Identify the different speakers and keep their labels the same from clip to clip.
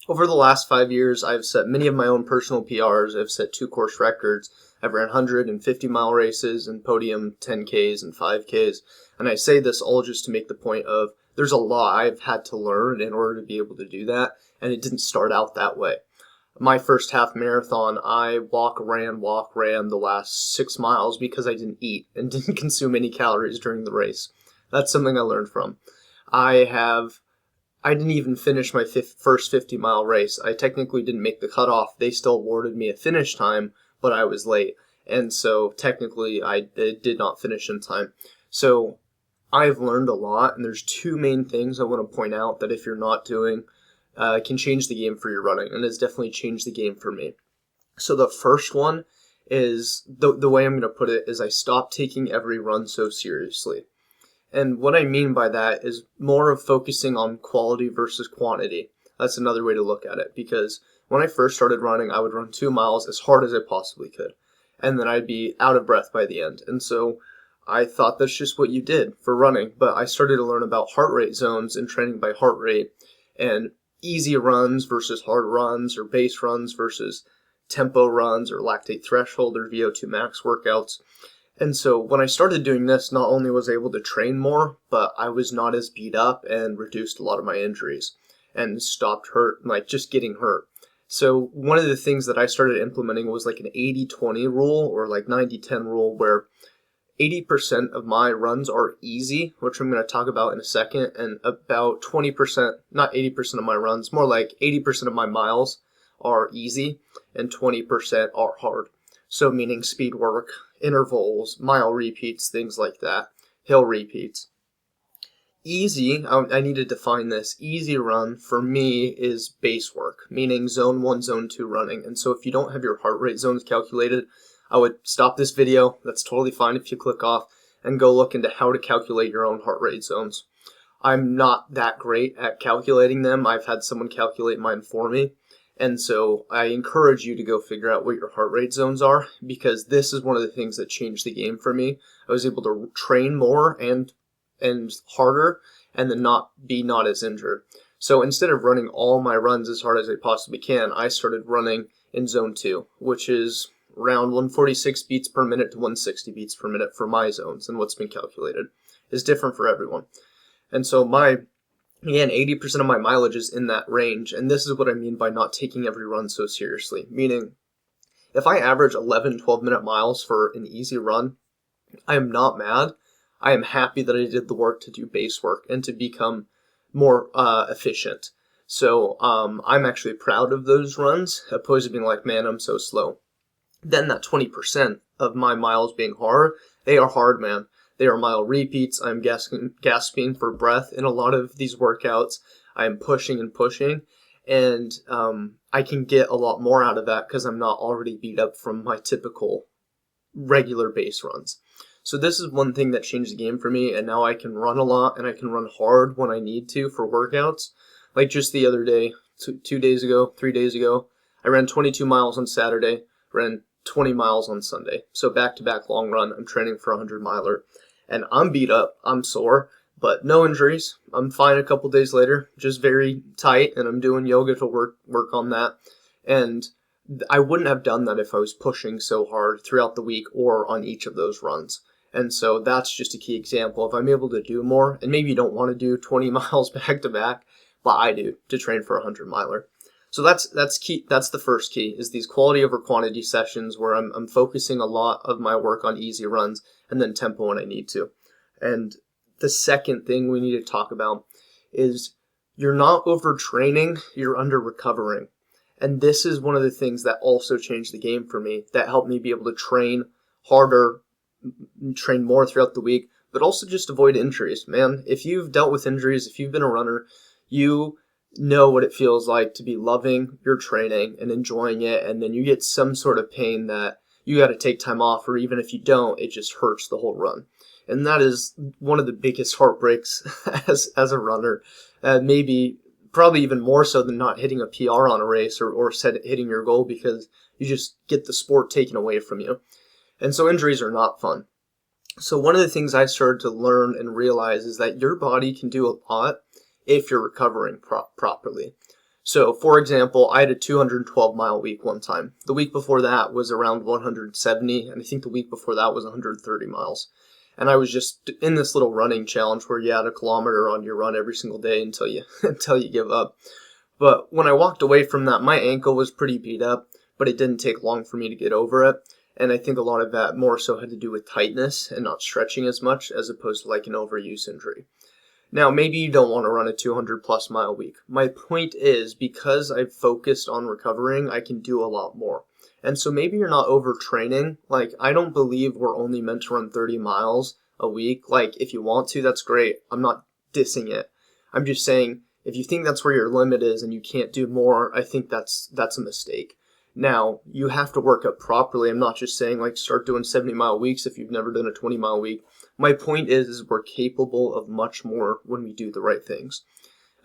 Speaker 1: Over the last 5 years, I've set many of my own personal PRs. I've set 2 course records. I've ran 150-mile races and podium 10Ks and 5Ks. And I say this all just to make the point of there's a lot I've had to learn in order to be able to do that. And it didn't start out that way. My first half marathon, I walk, ran the last 6 miles because I didn't eat and didn't consume any calories during the race. That's something I learned from. I didn't even finish my first 50-mile race. I technically didn't make the cutoff. They still awarded me a finish time, but I was late. And so technically I did not finish in time. So I've learned a lot, and there's 2 main things I want to point out that if you're not doing, can change the game for your running, and it's definitely changed the game for me. So the first one is, the way I'm going to put it is I stopped taking every run so seriously. And what I mean by that is more of focusing on quality versus quantity. That's another way to look at it, because when I first started running, I would run 2 miles as hard as I possibly could, and then I'd be out of breath by the end. And so I thought that's just what you did for running, but I started to learn about heart rate zones and training by heart rate, and easy runs versus hard runs, or base runs versus tempo runs, or lactate threshold or VO2 max workouts. And so when I started doing this, not only was I able to train more, but I was not as beat up and reduced a lot of my injuries and stopped just getting hurt. So one of the things that I started implementing was like an 80-20 rule, or like 90-10 rule, where 80% of my runs are easy, which I'm going to talk about in a second, and about 20%, not 80% of my runs, more like 80% of my miles are easy and 20% are hard. So meaning speed work, intervals, mile repeats, things like that, hill repeats. Easy, I need to define this. Easy run for me is base work, meaning zone 1, zone 2 running. And so if you don't have your heart rate zones calculated, I would stop this video. That's totally fine if you click off and go look into how to calculate your own heart rate zones. I'm not that great at calculating them. I've had someone calculate mine for me. And so I encourage you to go figure out what your heart rate zones are, because this is one of the things that changed the game for me. I was able to train more and harder, and then not as injured. So instead of running all my runs as hard as I possibly can, I started running in zone 2, which is around 146 beats per minute to 160 beats per minute for my zones, and what's been calculated is different for everyone. And so again, 80% of my mileage is in that range, and this is what I mean by not taking every run so seriously. Meaning, if I average 11, 12-minute miles for an easy run, I am not mad. I am happy that I did the work to do base work and to become more efficient. So I'm actually proud of those runs, opposed to being like, man, I'm so slow. Then that 20% of my miles being hard, they are hard, man. They are mile repeats. I'm gasping for breath in a lot of these workouts. I am pushing and pushing, and I can get a lot more out of that because I'm not already beat up from my typical regular base runs. So this is one thing that changed the game for me, and now I can run a lot, and I can run hard when I need to for workouts. Like just the other day, 2 days ago, 3 days ago, I ran 22 miles on Saturday, ran 20 miles on Sunday. So back-to-back long run, I'm training for a 100-miler. And I'm beat up, I'm sore, but no injuries. I'm fine a couple days later, just very tight, and I'm doing yoga to work on that. And I wouldn't have done that if I was pushing so hard throughout the week or on each of those runs. And so that's just a key example. If I'm able to do more, and maybe you don't want to do 20 miles back to back, but I do to train for a 100-miler. So that's key. That's the first key, is these quality over quantity sessions where I'm focusing a lot of my work on easy runs and then tempo when I need to. And the second thing we need to talk about is you're not overtraining, you're under recovering. And this is one of the things that also changed the game for me, that helped me be able to train harder, train more throughout the week, but also just avoid injuries. Man, if you've dealt with injuries, if you've been a runner, you know what it feels like to be loving your training and enjoying it, and then you get some sort of pain that you got to take time off, or even if you don't, it just hurts the whole run. And that is one of the biggest heartbreaks as a runner. Probably even more so than not hitting a PR on a race or hitting your goal, because you just get the sport taken away from you. And so injuries are not fun. So one of the things I started to learn and realize is that your body can do a lot if you're recovering properly. So, for example, I had a 212-mile week one time. The week before that was around 170, and I think the week before that was 130 miles. And I was just in this little running challenge where you had a kilometer on your run every single day until you until you give up. But when I walked away from that, my ankle was pretty beat up, but it didn't take long for me to get over it. And I think a lot of that more so had to do with tightness and not stretching as much as opposed to like an overuse injury. Now, maybe you don't want to run a 200 plus mile week. My point is, because I've focused on recovering, I can do a lot more. And so maybe you're not overtraining. Like, I don't believe we're only meant to run 30 miles a week. Like, if you want to, that's great. I'm not dissing it. I'm just saying, if you think that's where your limit is and you can't do more, I think that's a mistake. Now, you have to work up properly. I'm not just saying, like, start doing 70-mile weeks if you've never done a 20-mile week. My point is we're capable of much more when we do the right things.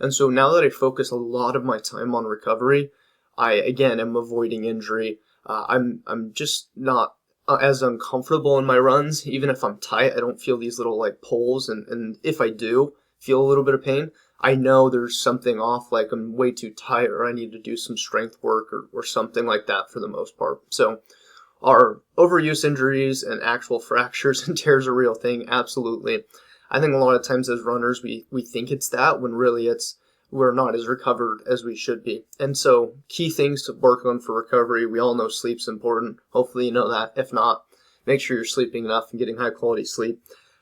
Speaker 1: And so now that I focus a lot of my time on recovery, I, again, am avoiding injury. I'm just not as uncomfortable in my runs. Even if I'm tight, I don't feel these little, like, pulls. And if I do feel a little bit of pain, I know there's something off, like I'm way too tight or I need to do some strength work or something like that for the most part. So are overuse injuries and actual fractures and tears a real thing? Absolutely. I think a lot of times as runners, we think it's that when really we're not as recovered as we should be. And so key things to work on for recovery. We all know sleep's important. Hopefully you know that. If not, make sure you're sleeping enough and getting high quality sleep.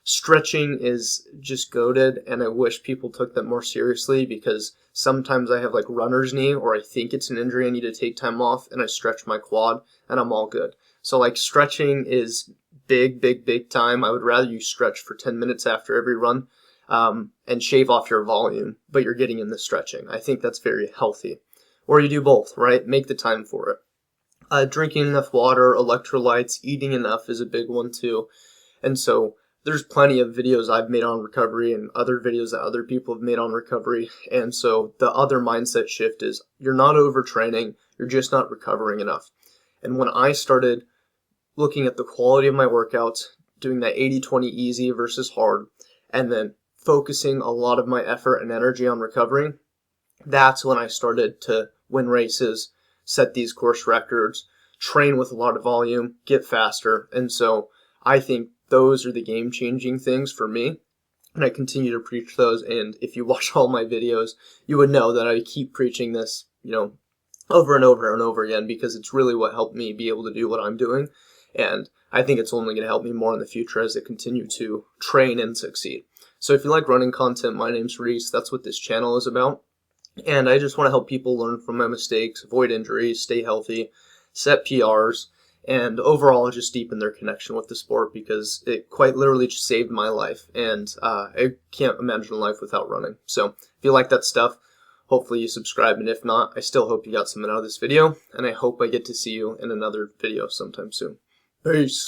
Speaker 1: Stretching is just goated, and I wish people took that more seriously because sometimes I have like runner's knee or I think it's an injury I need to take time off and I stretch my quad and I'm all good. So like stretching is big time. I would rather you stretch for 10 minutes after every run and shave off your volume, but you're getting in the stretching. I think that's very healthy. Or you do both, right? Make the time for it. Drinking enough water, electrolytes, eating enough is a big one too. And so there's plenty of videos I've made on recovery and other videos that other people have made on recovery. And so the other mindset shift is you're not overtraining, you're just not recovering enough. And when I started looking at the quality of my workouts, doing that 80-20 easy versus hard, and then focusing a lot of my effort and energy on recovering, that's when I started to win races, set these course records, train with a lot of volume, get faster. And so I think those are the game-changing things for me, and I continue to preach those. And if you watch all my videos, you would know that I keep preaching this, over and over and over again, because it's really what helped me be able to do what I'm doing. And I think it's only going to help me more in the future as I continue to train and succeed. So if you like running content, my name's Reese. That's what this channel is about. And I just want to help people learn from my mistakes, avoid injuries, stay healthy, set PRs, and overall just deepen their connection with the sport, because it quite literally just saved my life. And I can't imagine a life without running. So if you like that stuff, hopefully you subscribe. And if not, I still hope you got something out of this video. And I hope I get to see you in another video sometime soon. Peace.